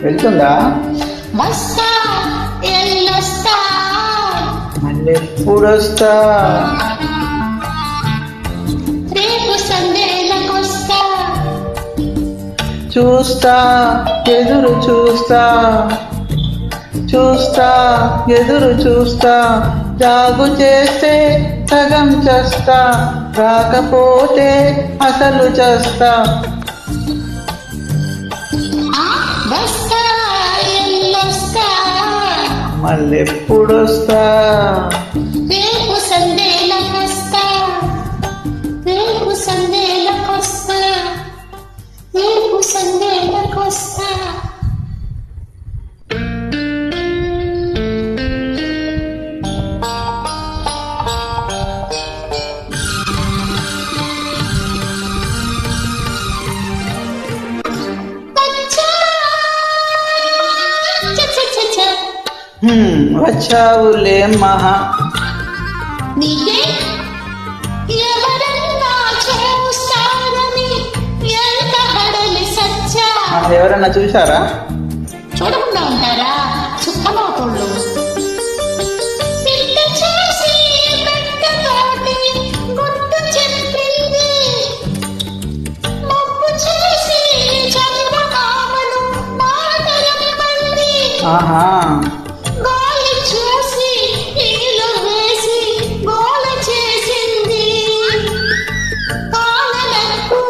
వెళ్తుందా? వస్తా ఎల్లొస్తా మళ్ళీ ఎప్పుడొస్తా? రేపు సందేలకొస్తా చూస్తా ఎదురు చూస్తా, చూస్తా ఎదురు చూస్తా, జాగు చేస్తే సగం చేస్తా, రాకపోతే అసలు చేస్తా. వస్తా ఎల్లొస్తా మళ్ళెప్పుడొస్తా? రేపు సందేలకొస్తా, రేపు సందేలకొస్తా, రేపు సందేలకొస్తా. వచ్చావులే మహా. నీకే ఎవరన్నా చూస్తారని ఎంత హడలి సచ్చా. ఎవరన్నా చూశారా? చూడకుండా ఉంటారా చుక్కమోతుళ్ళు. పిట్ట చేసి పెట్టతోటి గుట్టు చెప్పింది, మబ్బు చేసి చంద్రమామను మాటలమ్మంది. ఆహా, గాలి చూసి నీళ్ళు వేసి గోల చేసింది, కాలనట్టు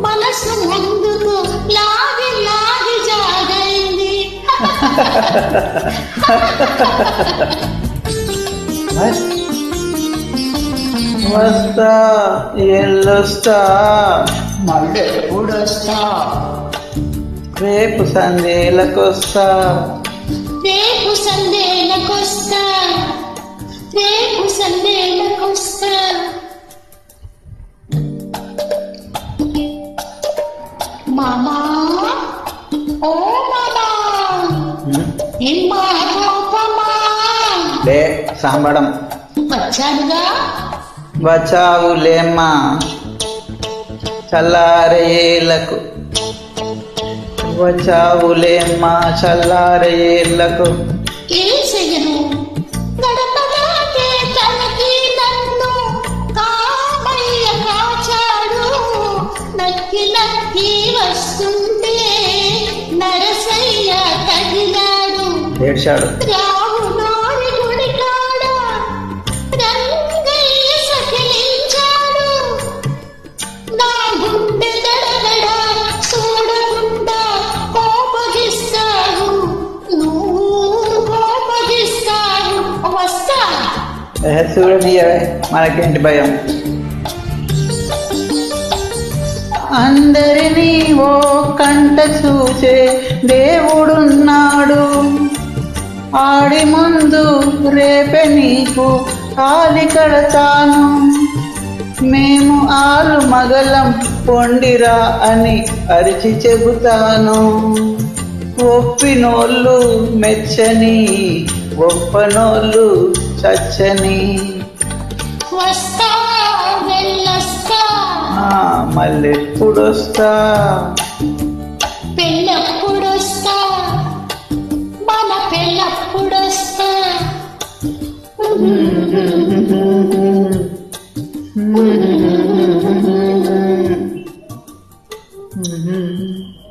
మనసు ముందుకు లాగి లాగి జాగైంది. వస్తా ఎల్లొస్తా, మళ్ళీ ఎప్పుడొస్తా? రేపు సందేలకొస్తా. రేపు సందేలకొస్తా, రేపు సందేలకొస్తా. మామా ఓ మామా ఏమ్మా కోపమా? లే సాంబడం. వచ్చానుగా వచ్చావులేమ్మా చల్లారేళ్లకు, వచ్చావులేమ్మా చల్లారేళ్లకు. ఏం చెయ్యను గడపదాటే తనకి నన్ను కామయ్య కాచాడు. నక్కి నక్కి వస్తుంటే నరసయ్య తగిలాడు. ఏడ్చాడు. రాములోని గుడి కాడ రంగయ్య సకిలించాడు. నా గుండె దడదడ చూడకుండా కోపగిస్తాడు, నువ్వు కోపగిస్తాడు. వస్తా చూడనీయవే, మనకేంటి భయం. అందరినీ ఓ కంట చూసే దేవుడున్నాడు, ఆడి ముందు రేపే నీకు కాలి కడతాను. మేము ఆలు మగలం పొండిరా అని అరిచి చెబుతాను. ఒప్పినోళ్ళు మెచ్చని, ఒప్పనోళ్ళు చచ్చని. వస్తా వెళ్ళొస్తా, మళ్ళెప్పుడొస్తా? పెళ్ళప్పుడొస్తా, మన పెళ్ళప్పుడొస్తా. Mm-hmm.